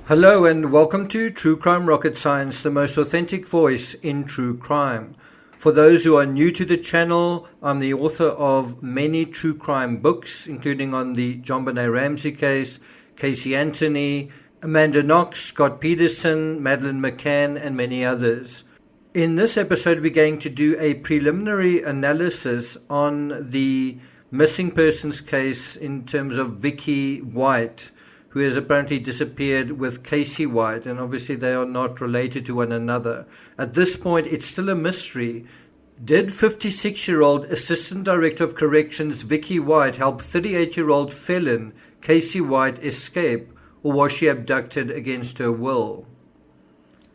Hello and welcome to True Crime Rocket Science, the most authentic voice in true crime. For those who are new to the channel, I'm the author of many true crime books, including on the John Benet Ramsey case, Casey Anthony, Amanda Knox, Scott Peterson, Madeleine McCann, and many others. In this episode, we're going to do a preliminary analysis on the missing persons case in terms of Vicki White, who has apparently disappeared with Casey White, and obviously they are not related to one another. At this point, it's still a mystery. Did 56-year-old Assistant Director of Corrections Vicki White help 38-year-old felon Casey White escape, or was she abducted against her will?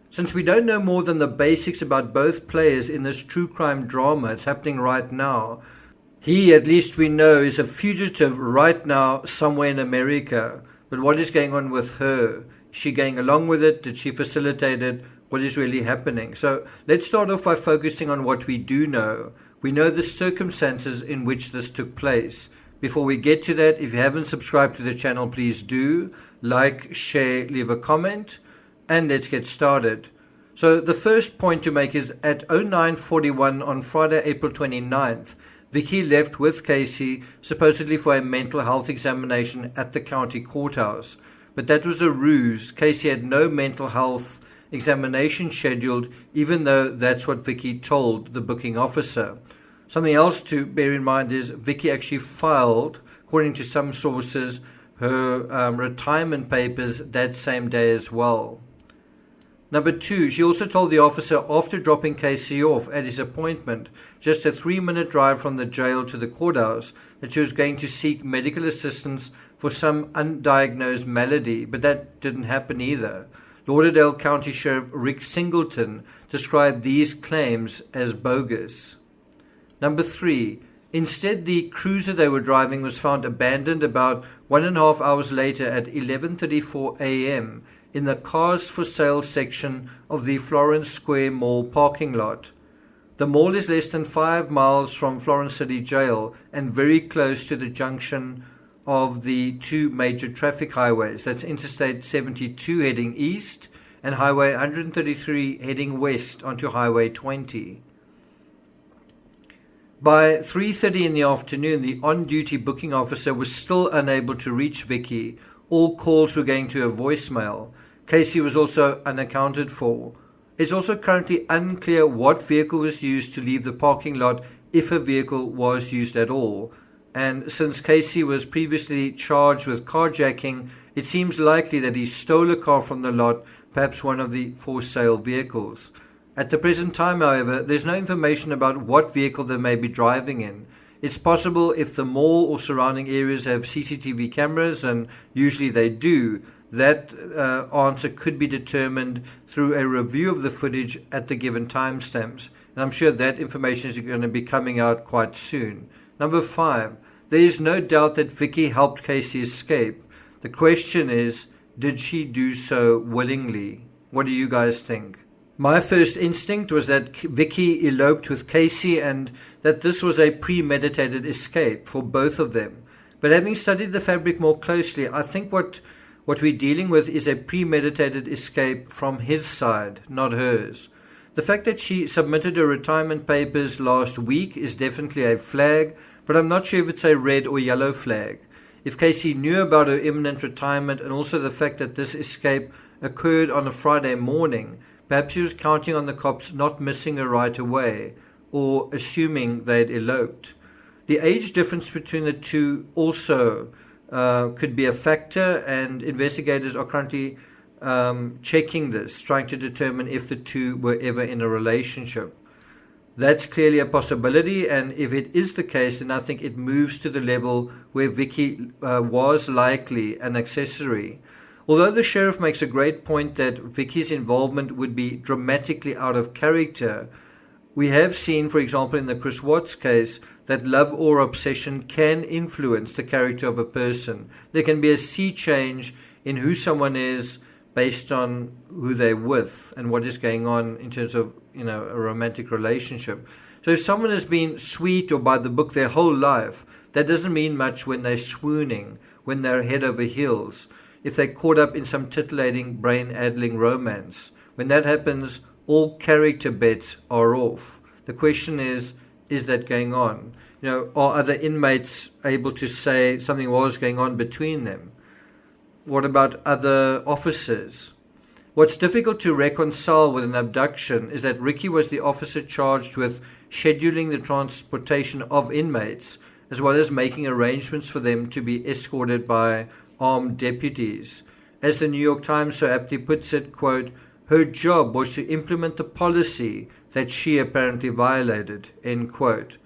Since we don't know more than the basics about both players in this true crime drama, it's happening right now. He, at least we know, is a fugitive right now somewhere in America. But what is going on with her? Is she going along with it? Did she facilitate it? What is really happening? So let's start off by focusing on what we do know. We know the circumstances in which this took place. Before we get to that, if you haven't subscribed to the channel, please do. Like, share, leave a comment, and let's get started. So the first point to make is at 09:41 on Friday, April 29th, Vicki left with Casey, supposedly for a mental health examination at the county courthouse. But that was a ruse. Casey had no mental health examination scheduled, even though that's what Vicki told the booking officer. Something else to bear in mind is Vicki actually filed, according to some sources, her retirement papers that same day as well. Number two, she also told the officer after dropping Casey off at his appointment, just a 3-minute drive from the jail to the courthouse, that she was going to seek medical assistance for some undiagnosed malady, but that didn't happen either. Lauderdale County Sheriff Rick Singleton described these claims as bogus. Number three, instead the cruiser they were driving was found abandoned about 1.5 hours later at 11:34 a.m. in the cars for sale section of the Florence Square Mall parking lot. The mall is less than 5 miles from Florence City Jail and very close to the junction of the two major traffic highways. That's Interstate 72 heading east and Highway 133 heading west onto Highway 20. By 3:30 in the afternoon, the on-duty booking officer was still unable to reach Vicki. All calls were going to her voicemail. Casey was also unaccounted for. It's also currently unclear what vehicle was used to leave the parking lot, if a vehicle was used at all. And since Casey was previously charged with carjacking, it seems likely that he stole a car from the lot, perhaps one of the for sale vehicles. At the present time, however, there's no information about what vehicle they may be driving in. It's possible if the mall or surrounding areas have CCTV cameras, and usually they do, that answer could be determined through a review of the footage at the given timestamps. And I'm sure that information is going to be coming out quite soon. Number five, there is no doubt that Vicki helped Casey escape. The question is, did she do so willingly? What do you guys think? My first instinct was that Vicki eloped with Casey and that this was a premeditated escape for both of them. But having studied the fabric more closely, I think what we're dealing with is a premeditated escape from his side, not hers. The fact that she submitted her retirement papers last week is definitely a flag, but I'm not sure if it's a red or yellow flag. If Casey knew about her imminent retirement and also the fact that this escape occurred on a Friday morning, perhaps he was counting on the cops not missing her right away, or assuming they'd eloped. The age difference between the two also could be a factor, and investigators are currently checking this, trying to determine if the two were ever in a relationship. That's clearly a possibility, and if it is the case, then I think it moves to the level where Vicki was likely an accessory. Although the sheriff makes a great point that Vicki's involvement would be dramatically out of character, we have seen, for example, in the Chris Watts case, that love or obsession can influence the character of a person. There can be a sea change in who someone is based on who they're with and what is going on in terms of, a romantic relationship. So if someone has been sweet or by the book their whole life, that doesn't mean much when they're swooning, when they're head over heels. if they're caught up in some titillating, brain-addling romance. When that happens, all character bets are off. The question is that going on? Are other inmates able to say something was going on between them? What about other officers? What's difficult to reconcile with an abduction is that Ricky was the officer charged with scheduling the transportation of inmates, as well as making arrangements for them to be escorted by armed deputies. As the New York Times so aptly puts it, quote, her job was to implement the policy that she apparently violated, end quote.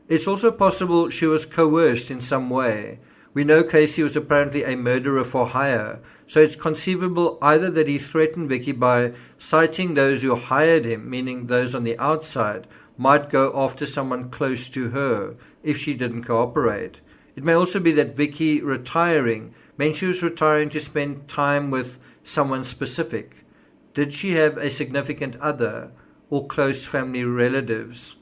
It's also possible she was coerced in some way. We know Casey was apparently a murderer for hire, so it's conceivable either that he threatened Vicki by citing those who hired him, meaning those on the outside, might go after someone close to her if she didn't cooperate. It may also be that Vicki retiring meant she was retiring to spend time with someone specific. Did she have a significant other or close family relatives?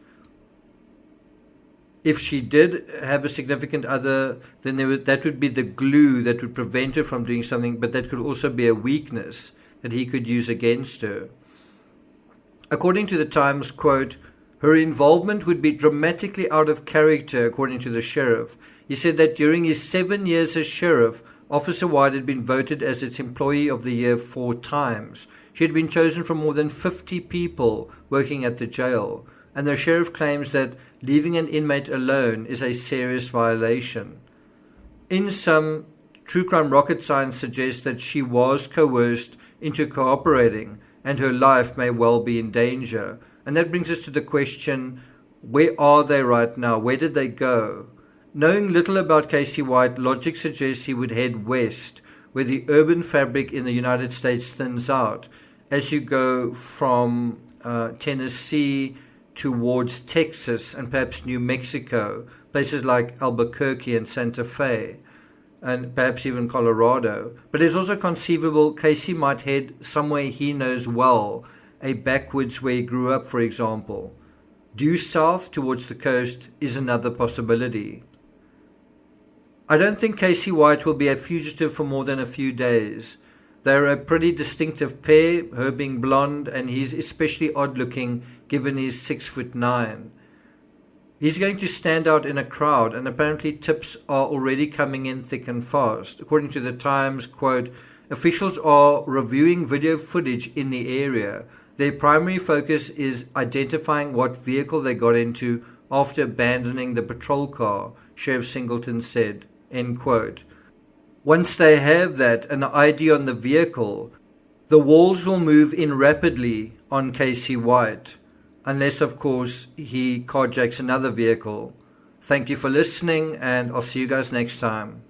If she did have a significant other, then that would be the glue that would prevent her from doing something, but that could also be a weakness that he could use against her. According to the Times, quote, her involvement would be dramatically out of character, according to the sheriff. He said that during his 7 years as sheriff, Officer White had been voted as its Employee of the Year 4 times. She had been chosen from more than 50 people working at the jail, and the sheriff claims that leaving an inmate alone is a serious violation. In sum, True Crime Rocket Science suggests that she was coerced into cooperating, and her life may well be in danger. And that brings us to the question, where are they right now? Where did they go? Knowing little about Casey White, logic suggests he would head west, where the urban fabric in the United States thins out as you go from Tennessee towards Texas and perhaps New Mexico, places like Albuquerque and Santa Fe, and perhaps even Colorado. But it's also conceivable Casey might head somewhere he knows well, a backwoods where he grew up, for example. Due south towards the coast is another possibility. I don't think Casey White will be a fugitive for more than a few days. They're a pretty distinctive pair, her being blonde, and he's especially odd-looking given he's 6'9". He's going to stand out in a crowd, and apparently tips are already coming in thick and fast. According to the Times, quote, officials are reviewing video footage in the area. Their primary focus is identifying what vehicle they got into after abandoning the patrol car, Sheriff Singleton said, end quote. Once they have that, an ID on the vehicle, the walls will move in rapidly on Casey White, unless, of course, he carjacks another vehicle. Thank you for listening, and I'll see you guys next time.